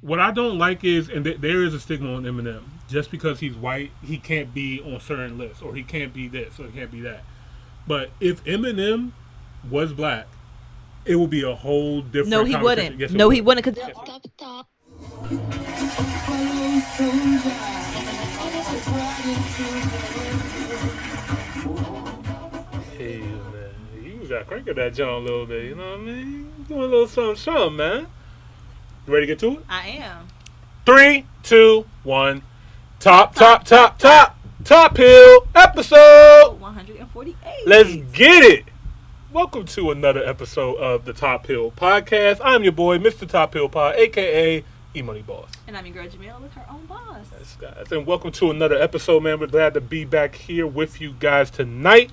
What I don't like is, and there is a stigma on Eminem. Just because he's white, he can't be on certain lists, or he can't be this, or he can't be that. But if Eminem was black, it would be a whole No, different he conversation. wouldn't. Yes, it No, he would. wouldn't. Cause Yes, it would. Hey man, you got cranking that John a little bit. You know what I mean? Doing a little something, something, man. You ready to get to it? I am. 3, 2, 1. Top Hill episode. 148. Let's get it. Welcome to another episode of the Top Hill Podcast. I'm your boy, Mr. Top Hill Pod, aka E-Money Boss. And I'm your girl Jamil with her own boss. Yes, guys. And welcome to another episode, man. We're glad to be back here with you guys tonight.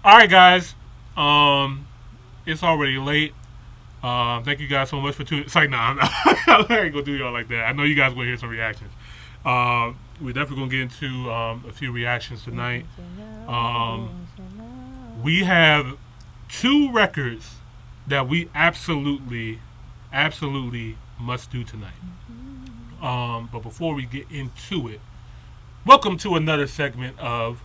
All right, guys. It's already late. Thank you guys so much for tuning. It's like, nah, I ain't gonna do y'all like that. I know you guys will hear some reactions. We're definitely gonna get into a few reactions tonight. We have two records that we absolutely must do tonight. But before we get into it, welcome to another segment of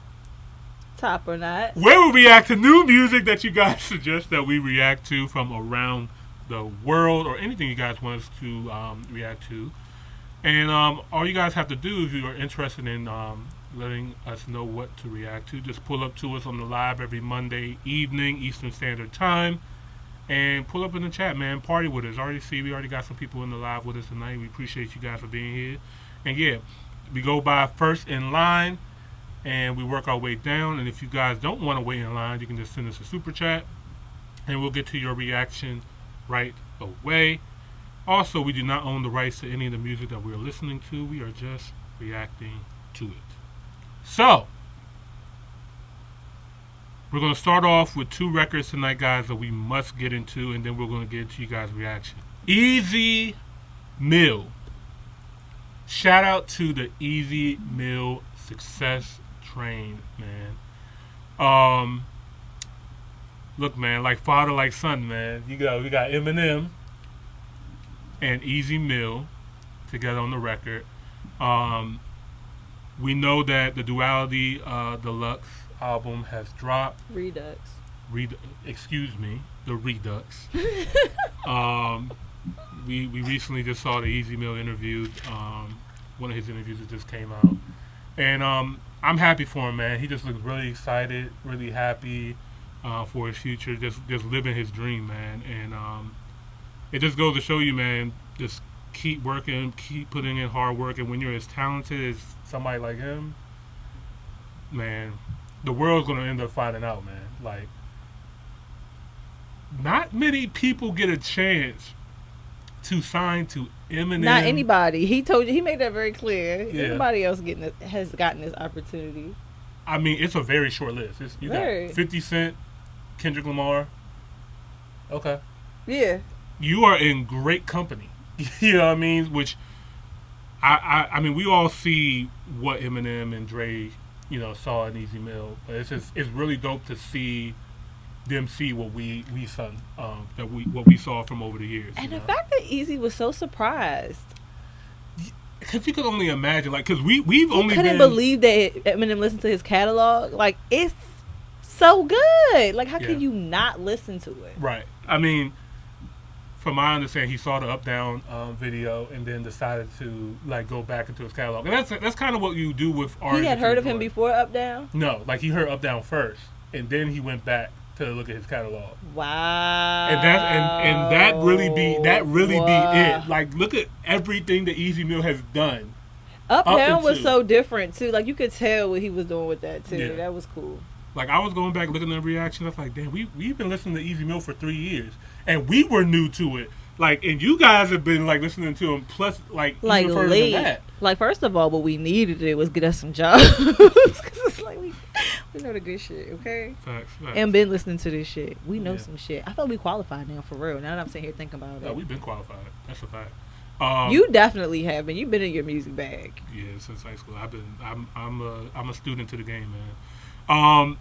Top or Not, where we react to new music that you guys suggest that we react to from around the world, or anything you guys want us to react to. And all you guys have to do, if you are interested in letting us know what to react to, just pull up to us on the live every Monday evening, Eastern Standard Time, and pull up in the chat, man. Party with us. We already got some people in the live with us tonight. We appreciate you guys for being here. And yeah, we go by first in line, and we work our way down. And if you guys don't want to wait in line, you can just send us a super chat, and we'll get to your reaction right away. Also, we do not own the rights to any of the music that we're listening to. We are just reacting to it. So, we're going to start off with two records tonight, guys, that we must get into, and then we're going to get into you guys' reaction. Easy Mill. Shout out to the Easy Mill success train, man. Look, man, like father, like son, man. We got Eminem and Easy Mill together on the record. We know that the Duality Deluxe album has dropped. Redux. Excuse me, the Redux. We recently just saw the Easy Mill interview. One of his interviews that just came out, and I'm happy for him, man. He just looks really excited, really happy for his future, just living his dream, man. And it just goes to show you, man, just keep working, keep putting in hard work, and when you're as talented as somebody like him, man, the world's gonna end up finding out, man. Like, not many people get a chance to sign to Eminem. Not anybody. He told you. He made that very clear. Yeah. Anybody else has gotten this opportunity. I mean, it's a very short list. You got 50 Cent, Kendrick Lamar. Okay. Yeah. You are in great company. You know what I mean? Which, I mean, we all see what Eminem and Dre, saw in Easy Mill. But it's really dope to see them see what we saw, what we saw from over the years. And the fact that Easy was so surprised. Because you could only imagine, like, because we've only couldn't believe that Eminem listened to his catalog. Like, it's so good. Like, how can you not listen to it? Right. I mean, from my understanding, he saw the Up Down video and then decided to, like, go back into his catalog. And that's kind of what you do with artists. He had heard of him before Up Down? No, like, he heard Up Down first, and then he went back to look at his catalog. Wow. And that really be it. Like, look at everything that Easy Mill has done. Up Down was so different too. Like, you could tell what he was doing with that too. Yeah. That was cool. Like, I was going back looking at the reactions. I was like, damn, we've been listening to Easy Mill for 3 years, and we were new to it. Like, and you guys have been, like, listening to him plus, like even further than that. Like, first of all, what we needed to do was get us some jobs. Because it's like we know the good shit, okay? Facts. And been listening to this shit. We know some shit. I thought we qualified now, for real. Now that I'm sitting here thinking about it. No, we've been qualified. That's a fact. You definitely have been. You've been in your music bag. Yeah, since high school. I'm a student to the game, man.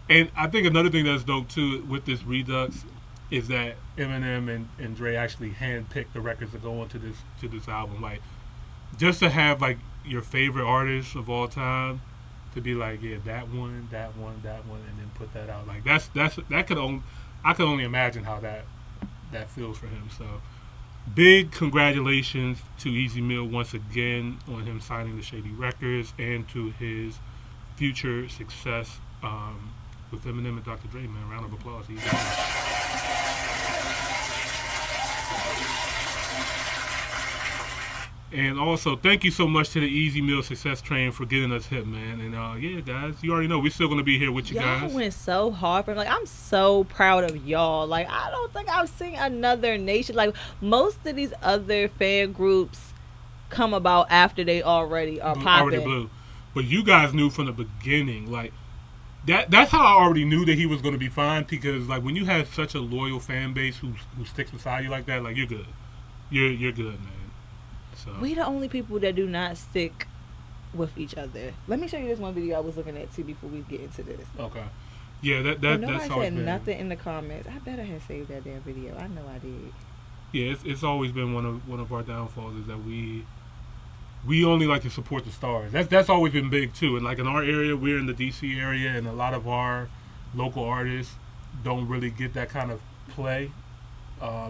And I think another thing that's dope too with this Redux is that Eminem and Dre actually handpicked the records that go into this album. Like, just to have like your favorite artists of all time to be like, yeah, that one, and then put that out. Like that could only I can only imagine how that feels for him. So big congratulations to Easy Mill once again on him signing to Shady Records and to his future success with Eminem and Dr. Dre, man. Round of applause. And also, thank you so much to the Easy Mill Success Train for getting us hip, man. And yeah, guys, you already know we're still gonna be here with you guys. Y'all went so hard for like I'm so proud of y'all. Like I don't think I've seen another nation like most of these other fan groups come about after they already are popping. Already blew, but you guys knew from the beginning, like that's how I already knew that he was gonna be fine because like when you have such a loyal fan base who sticks beside you like that, like you're good, you're good, man. So. We the only people that do not stick with each other. Let me show you this one video I was looking at too before we get into this. Okay. Yeah, that's always said been nothing in the comments. I better have saved that damn video. I know I did. Yeah, it's always been one of our downfalls is that we only like to support the stars. That's always been big too. And like in our area, we're in the DC area, and a lot of our local artists don't really get that kind of play.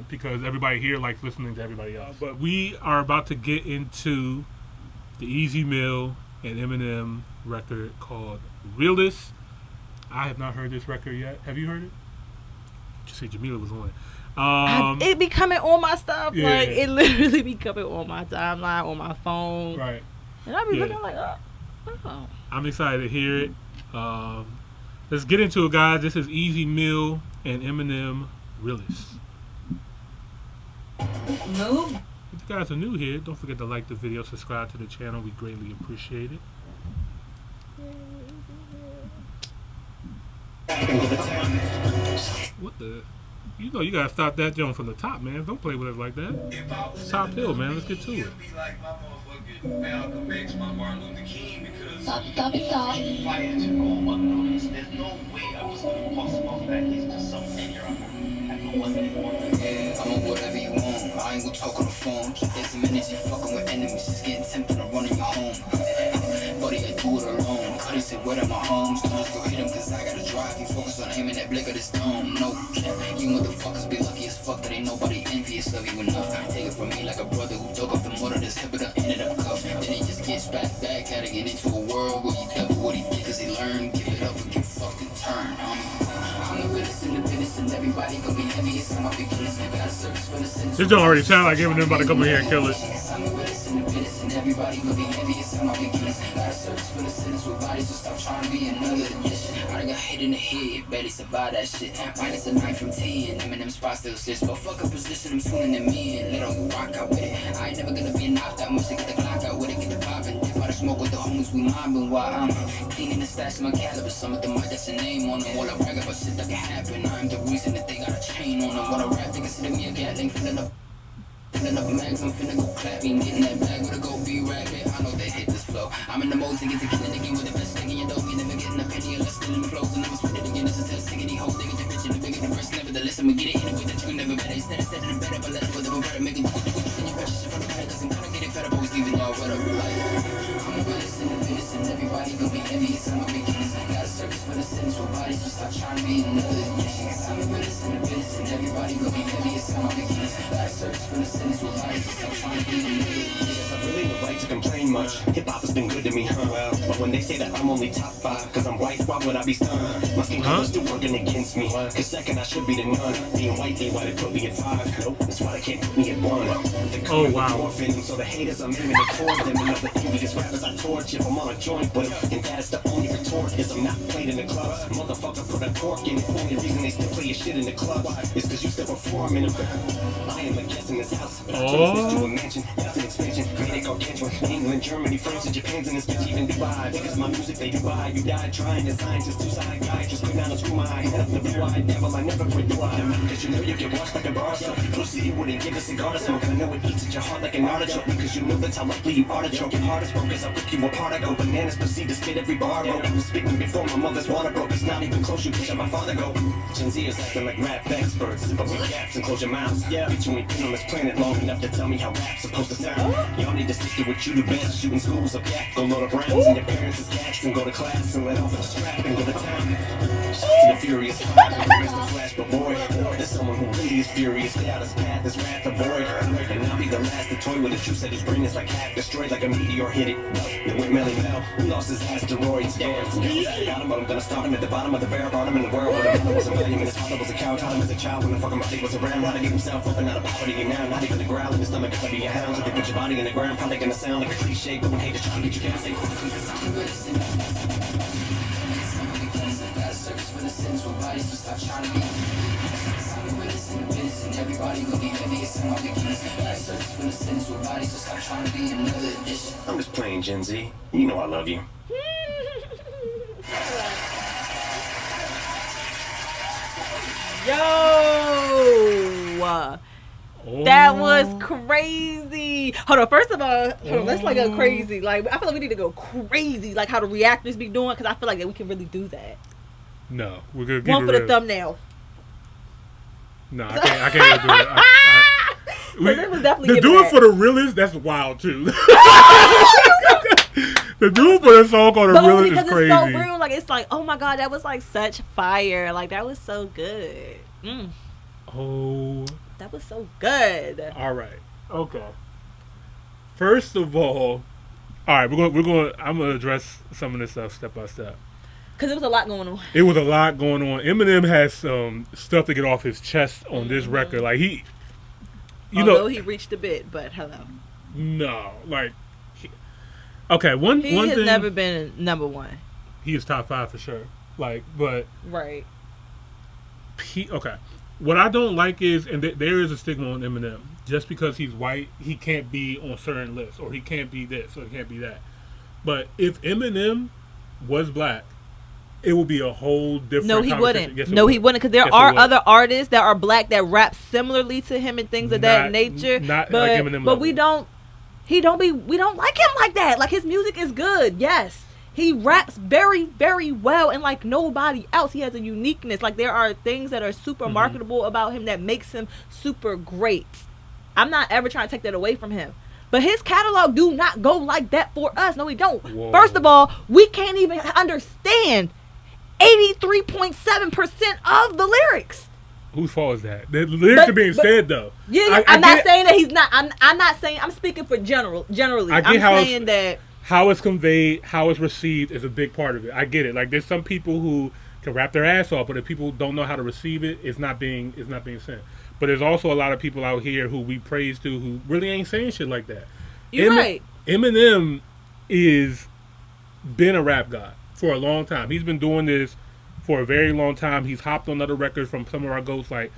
Because everybody here likes listening to everybody else. But we are about to get into the Easy Mill and Eminem record called Realest. I have not heard this record yet. Have you heard it? Just say Jamila was on it. It be coming on my stuff. Yeah. Like, it literally be coming on my timeline, on my phone. Right. And I be looking like, oh. I'm excited to hear it. Let's get into it, guys. This is Easy Mill and Eminem Realest. Move. If you guys are new here, don't forget to like the video, subscribe to the channel. We greatly appreciate it. What the? You know you gotta stop that joint from the top, man. Don't play with us like that. Top hill, man. Let's get to it. I'm on whatever you want. I ain't gonna talk on the phone. Keep dancing minutes, you fucking with enemies. It's getting tempting to run in your home. Buddy, I do it alone. Couldn't sit wet at my home. Stones go hit him cause I gotta drive. You focus on aiming that blick of this dome. No, you motherfuckers be lucky as fuck that ain't nobody envious of you enough. Take it from me like a brother who dug off the motor that's hip, but I ended up cuffed. Then he just gets back at it, get into a world where you double what he did cause he learned. Give it up and get fucked and turn, I'm the realest in the business and everybody gonna be heavy. It's my beginners. Gotta search for the sins. This don't already sound like Eminem about to come in here and kill it. I'm the realest in the business and everybody gonna be heavy. It's my beginners. Gotta search for the sins with bodies, so stop trying to be another edition. I done got hit in the head, barely survived that shit. Minus a 9 from 10. Eminem spot still sits, but fuck a position, I'm tuning them in. Let on you rock out with it. I ain't never gonna be knocked out. Music, get the clock out with it, get the poppin'. Dip out the smoke with the homies, we mobbing while I'm cleaning the stats of my caliber. Some of them might that's a name on them. All I brag about shit that can happen. I'm the reason that they got a chain on them. When I rap, they consider me a gatling, filling up mags, I'm finna go clapping. Getting that bag with a go be rabbit. I know they hate this flow. I'm in the mode to get to killing again with the best thing in your dough. You never getting a penny unless stealing the flows. And I'ma spit it again. This is a sickety hoe. They get the bitch and the bigger the verse. Nevertheless, I'ma get it anyway that you never better. Instead of setting it better, but let it with the better. Make it and you precious in front of the cause I'm kinda getting fed up. Always leaving y'all what up. Like, I'm the realest in the business and everybody gon' be heavy. It's on my beginners. Gotta search for the sins with bodies, so stop trying to be another edition. I'm the realest in the business and everybody gon' be heavy. It's on my beginners. Gotta search for the sins with bodies, so stop trying to be another edition. I really would like to complain much. Hip-hop has been good to me, but when they say that I'm only top 5 cause I'm white, why would I be stunned? My skin color's still working against me, cause second I should be the none. Being white, they why they put me at 5. Nope, that's why they can't put me at 1. Oh, wow. So the haters I'm aiming to toward them, and other envious rappers I torch if I'm on a joint with them. And that's the only retort is I'm not playing in the club. Motherfucker put a cork in it. Only reason they still play your shit in the club is cause you still perform in them. I am a guest in this house, but I turn this to a mansion. That's an expansion. Made it gargantuan. England Germany, France, and Japan's in this bitch, even Dubai. Because my music they do buy. You died trying to scientists, two side guy. Just could not unscrew my head up the blue-eyed devil. I never quit, do I? Because you know you get washed like a bar. So pussy, you wouldn't give a cigar to smoke. I know it eats at your heart like an artichoke. Because you know that's how likely you are to choke. Your heart is broke as I rip you apart. I go bananas, proceed to spit every bar. Bro, I was spitting before my mother's water broke. It's not even close, you bitch, how my father go. Gen Z is acting like rap experts. But with gaps and close your mouths. Yeah, bitch, you ain't been on this planet long enough to tell me how rap's supposed to sound. Y'all need to stick to what you do best. Shooting schools up yak, go load of rounds. And your parents is cats and go to class and let off a strap and go to town. Shout to the furious five and the rest of flash, but boy, there's someone who really is furious. Stay out his path, this wrath avoid. And I'll be the last to toy with a shoe set his brain is like half destroyed like a meteor hit it. Then went Melly Mel, who lost his asteroids. Got him, but I'm gonna start him at the bottom of the barrel. Brought him in the world where the mother wasn't letting him. His father was a cow, taught him as a child when the fucking body was around. How to get himself up and out of poverty, and now not even the growl in his stomach gotta be a hound. So they put your body in the ground, probably gonna sound like a cliche, but when haters try to get you down, say Gotta search for the sins with bodies to stop trying to be. I'm with us in the biz, and everybody will be heavy. It's in my beginnings. Gotta search for the sins with bodies to stop trying to be another edition. I'm just playing, Gen Z. You know I love you. Yo, that was crazy. Hold on, first of all, let's like go crazy. Like I feel like we need to go crazy, like how the reactors be doing, because I feel like that we can really do that. No, we're gonna One for the thumbnail. No, I can't do it. It was definitely to giving do it that. for the realest, that's wild too. To do it for the song called the But only realest because is it's crazy. so real. Like it's like, oh my god, that was like such fire. Like that was so good. Oh, That was so good. all right, okay. First of all right, we're going. I'm gonna address some of this stuff step by step. Because it was a lot going on. It was a lot going on. Eminem has some stuff to get off his chest on this record. Like Although he reached a bit, but hello. No, like, okay, one He one has thing. never been number one. He is top 5 for sure. Like, but Right. okay. What I don't like is, and there is a stigma on Eminem. Just because he's white, he can't be on certain lists, or he can't be this, or he can't be that. But if Eminem was black, it would be a whole different. No, he conversation. wouldn't. Yes, it No, would. he wouldn't. Because there Yes, it are would. other artists that are black that rap similarly to him and things of that Not- nature. not but like Eminem but we level. don't. We don't like him like that. Like his music is good. Yes, he raps very, very well, and like nobody else, he has a uniqueness. Like there are things that are super Mm-hmm. marketable about him that makes him super great. I'm not ever trying to take that away from him. But his catalog do not go like that for us. No, we don't. Whoa. First of all, we can't even understand 83.7% of the lyrics. Whose fault is that? The lyrics are being said though. Yeah, I'm not saying that he's not. I'm not saying. I'm speaking for generally. I get I'm how saying that. How it's conveyed, how it's received is a big part of it. I get it. Like there's some people who can rap their ass off, but if people don't know how to receive it, it's not being sent. But there's also a lot of people out here who we praise to who really ain't saying shit like that. You're right. Eminem is been a rap god for a long time. He's been doing this for a very long time. He's hopped on other records from some of our goats. Like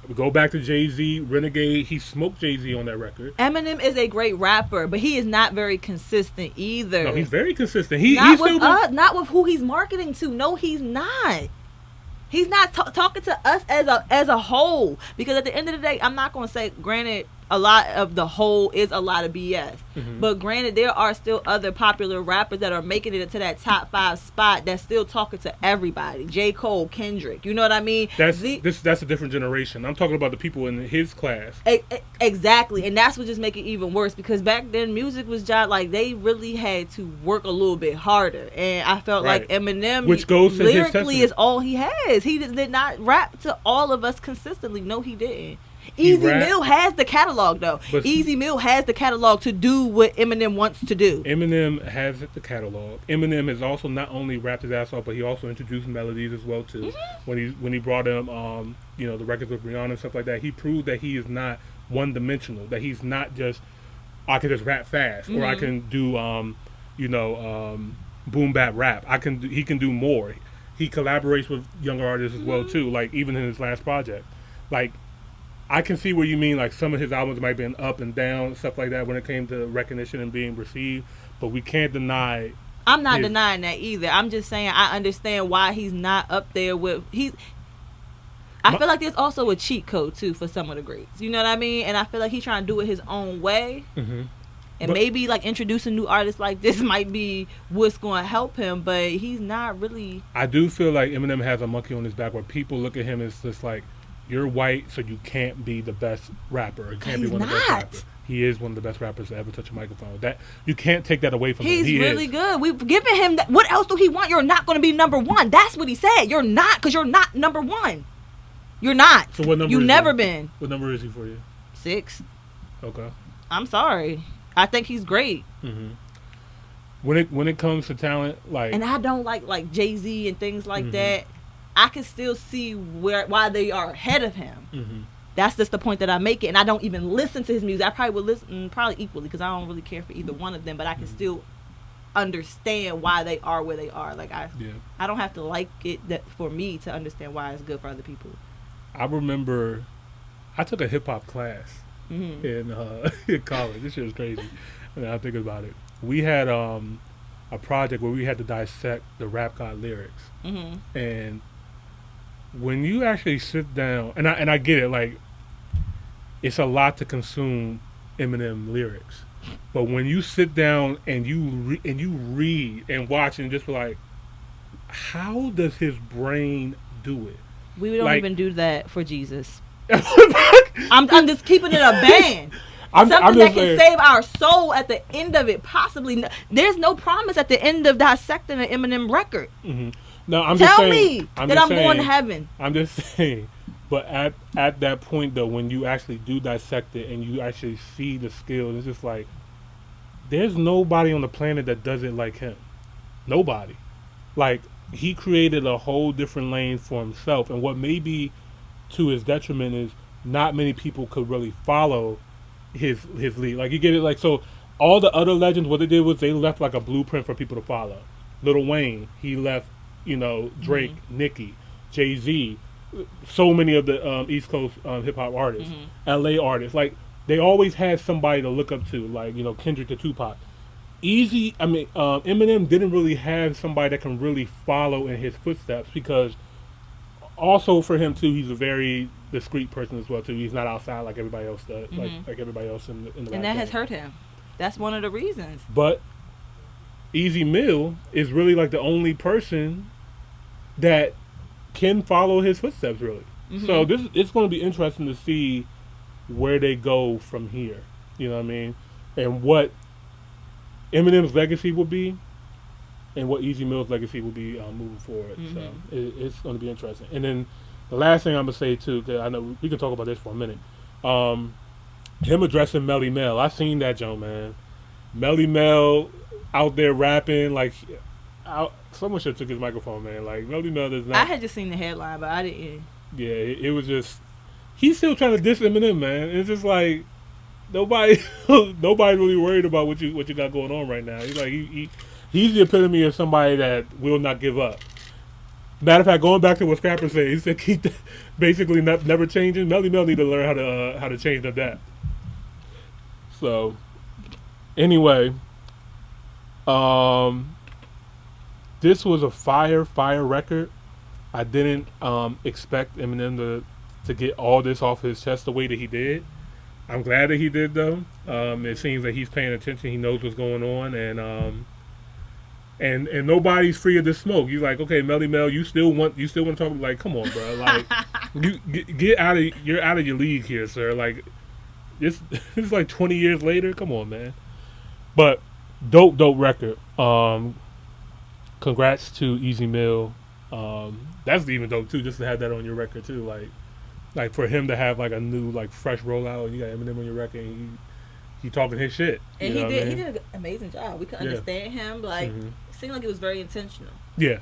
we go back to Jay-Z, Renegade. He smoked Jay-Z on that record. Eminem is a great rapper, but he is not very consistent either. No, he's very consistent. not he's with still us, not with who he's marketing to. No, he's not. He's not talking to us as a whole. Because at the end of the day, I'm not going to say, granted, a lot of the whole is a lot of BS. Mm-hmm. But granted, there are still other popular rappers that are making it into that top 5 spot that's still talking to everybody. J. Cole, Kendrick. You know what I mean? That's a different generation. I'm talking about the people in his class. Exactly. And that's what just make it even worse. Because back then, music was just like they really had to work a little bit harder. And I felt Right. like Eminem, Which goes to his lyrically, testament. is all he has. He just did not rap to all of us consistently. No, he didn't. He Easy rapped- Mill has the catalog though. But- Easy Mill has the catalog to do what Eminem wants to do. Eminem has the catalog. Eminem has also not only rapped his ass off, but he also introduced melodies as well too. Mm-hmm. When he brought him, the records with Rihanna and stuff like that, he proved that he is not one dimensional. That he's not just I can just rap fast or I can do boom bap rap. He can do more. He collaborates with younger artists as well too. Like even in his last project, like I can see where you mean, like some of his albums might have been up and down, stuff like that when it came to recognition and being received. But we can't deny. I'm not denying that either. I'm just saying I understand why he's not up there with I feel like there's also a cheat code too for some of the greats. You know what I mean? And I feel like he's trying to do it his own way. Mm-hmm. And maybe like introducing new artists like this might be what's going to help him, but he's not really. I do feel like Eminem has a monkey on his back where people look at him as just like, you're white, so you can't be the best rapper. You can't be one of the best rappers. He is one of the best rappers to ever touch a microphone. That you can't take that away from him. He's really good. We've given him that. What else do he want? You're not going to be number one. That's what he said. You're not, because you're not number one. You're not. So what number? You've never been. What number is he for you? 6. Okay. I'm sorry. I think he's great. Mm-hmm. When it comes to talent, like, and I don't like Jay-Z and things like mm-hmm. that. I can still see why they are ahead of him. Mm-hmm. That's just the point that I make it, and I don't even listen to his music. I probably would listen equally because I don't really care for either one of them, but I can still understand why they are where they are. Like I don't have to like it for me to understand why it's good for other people. I remember I took a hip hop class in college. This shit was crazy. And I think about it. We had a project where we had to dissect the Rap God lyrics, and when you actually sit down, and I get it, like it's a lot to consume Eminem lyrics, but when you sit down and you read and watch and just be like, how does his brain do it? We don't even do that for Jesus. I'm I'm just keeping it a band. Something that can save our soul at the end of it, possibly. There's no promise at the end of dissecting an Eminem record. Mm-hmm. No, I'm Tell just saying. me that I'm going to heaven. I'm just saying. But at that point, though, when you actually do dissect it and you actually see the skills, it's just like, there's nobody on the planet that does it like him. Nobody. Like, he created a whole different lane for himself. And what may be to his detriment is not many people could really follow his lead. Like, you get it? Like, so all the other legends, what they did was they left like a blueprint for people to follow. Lil Wayne, he left, Drake, Nicki, Jay-Z, so many of the East Coast hip-hop artists, LA artists. Like, they always had somebody to look up to, like, Kendrick to Tupac. Eminem didn't really have somebody that can really follow in his footsteps, because also for him too, he's a very discreet person as well too. He's not outside like everybody else does, like everybody else in the and rap that has game. hurt him. That's one of the reasons. But Easy Mill is really like the only person that can follow his footsteps, really. So it's going to be interesting to see where they go from here. You know what I mean? And what Eminem's legacy will be, and what Easy Mill's legacy will be moving forward. So it's going to be interesting. And then the last thing I'm going to say too, because I know we can talk about this for a minute, him addressing Melly Mel. I seen that, Joe, man. Melly Mel out there rapping like, someone should have took his microphone, man. Like, Melly Mel does not. I had just seen the headline, but I didn't. Yeah, it was just, he's still trying to diss Eminem, man. It's just like nobody really worried about what you got going on right now. He's like he's the epitome of somebody that will not give up. Matter of fact, going back to what Scrapper said, he said keep basically never changing. Melly Mel need to learn how to change that. So anyway, this was a fire record. I didn't expect Eminem to get all this off his chest the way that he did. I'm glad that he did, though. It seems that he's paying attention. He knows what's going on, and nobody's free of this smoke. You're like, okay, Melly Mel, you still want to talk? Like, come on, bro. Like, you you're out of your league here, sir. Like, this is like 20 years later. Come on, man. But dope record. Congrats to Easy Mill. That's even dope too, just to have that on your record too. Like for him to have like a new, like, fresh rollout, and you got Eminem on your record, and he talking his shit. And he did an amazing job. We could understand him. Like, it seemed like it was very intentional. Yeah.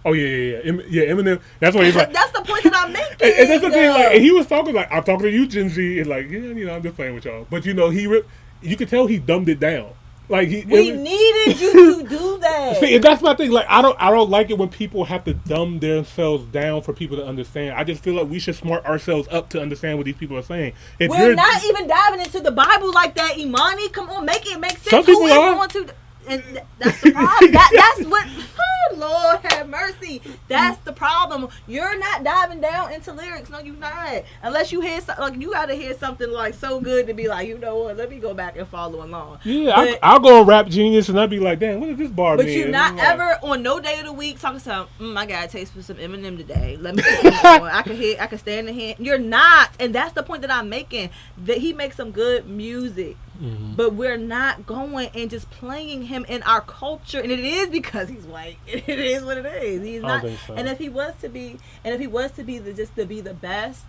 Oh yeah. Eminem. That's what he's like. That's the point that I'm making. And that's the thing. Like, and he was talking like, I'm talking to you, Gen Z, and like, I'm just playing with y'all. But you could tell he dumbed it down. Like We needed you to do that. See, and that's my thing. Like, I don't like it when people have to dumb themselves down for people to understand. I just feel like we should smart ourselves up to understand what these people are saying. If We're not even diving into the Bible like that, Imani. Come on, make it make sense. Some people are. Going to? And that's the problem. That's what. Oh, Lord have mercy. That's the problem. You're not diving down into lyrics. No, you're not. Unless you hear like you gotta hear something like so good to be like, you know what? Let me go back and follow along. Yeah, I'll go on Rap Genius and I'll be like, damn, what is this bar? But mean? you're not ever on no day of the week talking about, I got a taste for some Eminem today. Let me. I can stand in here. You're not, and that's the point that I'm making. That he makes some good music. Mm-hmm. But we're not going and just playing him in our culture, and it is because he's white. It is what it is. He's not. So. And if he was to be, the best,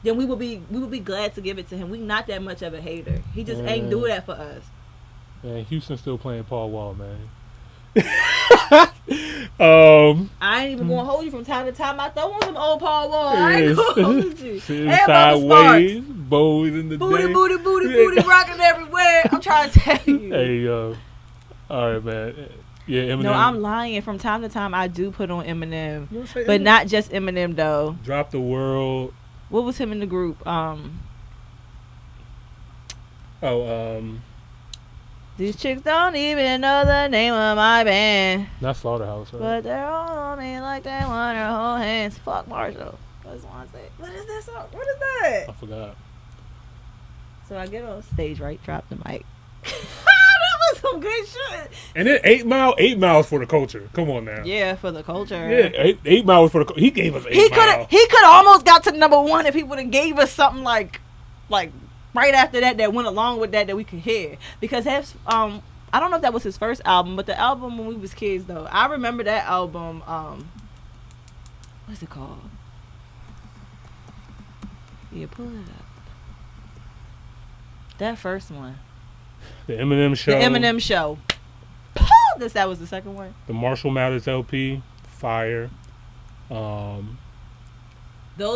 then we would be glad to give it to him. We not that much of a hater. He just ain't do that for us. Man, Houston's still playing Paul Wall, man. I ain't even gonna hold you from time to time. I throw on some old Paul Wall. I ain't gonna hold you. Sideways, bows in the booty, day. booty, rocking everywhere. I'm trying to tell you. Hey, all right, man. Yeah, Eminem. No, I'm lying. From time to time, I do put on Eminem, but not just Eminem though. Drop the World. What was him in the group? These chicks don't even know the name of my band. Not Slaughterhouse, right? But they're all on me like they want to hold hands. Fuck Marshall. That's what I say. What is that song? What is that? I forgot. So I get on stage, right? Drop the mic. That was some good shit. And then 8 Miles for the culture. Come on now. Yeah, for the culture. Yeah, 8 Miles for the. He gave us 8 Miles. He could almost got to number one if he would have gave us something like right after that went along with that we could hear. Because that's I don't know if that was his first album, but the album when we was kids though, I remember that album. What's it called? Yeah, pull it up. That first one. The Eminem Show. The Eminem Show. That was the second one. The Marshall Mathers LP. Fire. Those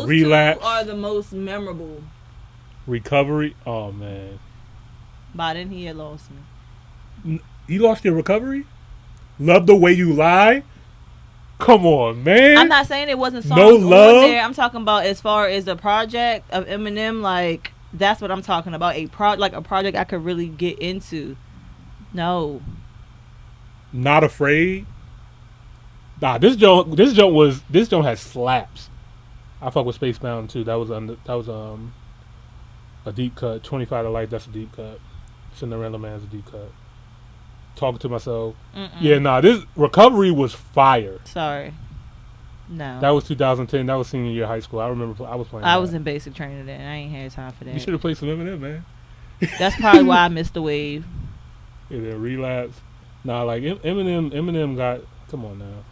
Relapse. two are the most memorable. Recovery. Oh, man. By then he had lost me. You lost your recovery? Love the Way You Lie? Come on, man. I'm not saying it wasn't songs No on Love? there. I'm talking about as far as the project of Eminem, like that's what I'm talking about. A project I could really get into. No. Not Afraid? Nah, this joint has slaps. I fuck with Spacebound too. That was a deep cut. 25 to Life, that's a deep cut. Cinderella Man's a deep cut. Talking to Myself. Mm-mm. Yeah, nah, this Recovery was fire. Sorry. No. That was 2010. That was senior year of high school. I remember I was playing I was in basic training then. I ain't had time for that. You should have played some Eminem, man. That's probably why I missed the wave. Yeah, then Relapse. Nah, like Eminem got, come on now.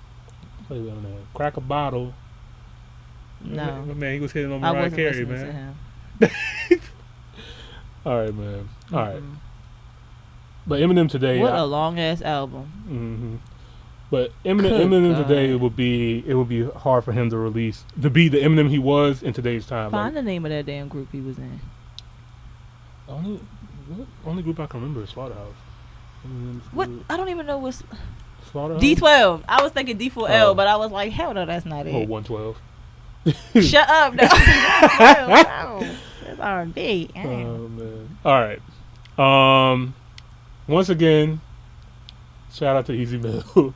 Play with Eminem. Crack a Bottle. No. Man, he was hitting on Mariah Carey, man. All right, man. All right. But Eminem today. What a long ass album. Mm-hmm. But Eminem today, it would be hard for him to be the Eminem he was in today's time. Find the name of that damn group he was in. Only group I can remember is Slaughterhouse. What? I don't even know what's Slaughterhouse. D12. I was thinking D4L, but I was like, hell no, that's not it. Oh, 112. Shut up. No. That's R&B. Oh man. All right. Once again, shout out to Easy Mill.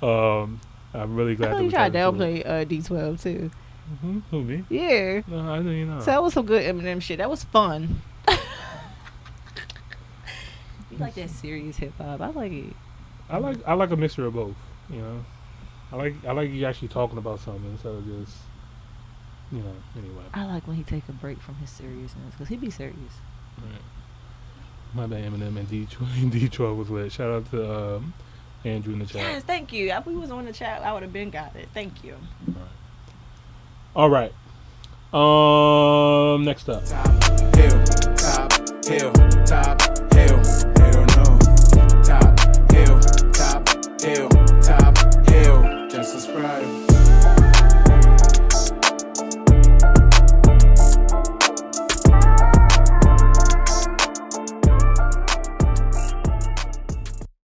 I'm really glad I that you tried to downplay D12 too. Mm-hmm. Who, me? Yeah. No, I know you know. So that was some good Eminem shit. That was fun. You like that serious hip hop? I like it. I like a mixture of both. You know, I like you actually talking about something instead of just, you know. Anyway. I like when he take a break from his seriousness because he be serious. Right. My bad, Eminem and D12 was lit. Shout out to Andrew in the chat. Yes, thank you. If we was on the chat, I would have been got it. Thank you. All right. Next up. Top hill, top hill, top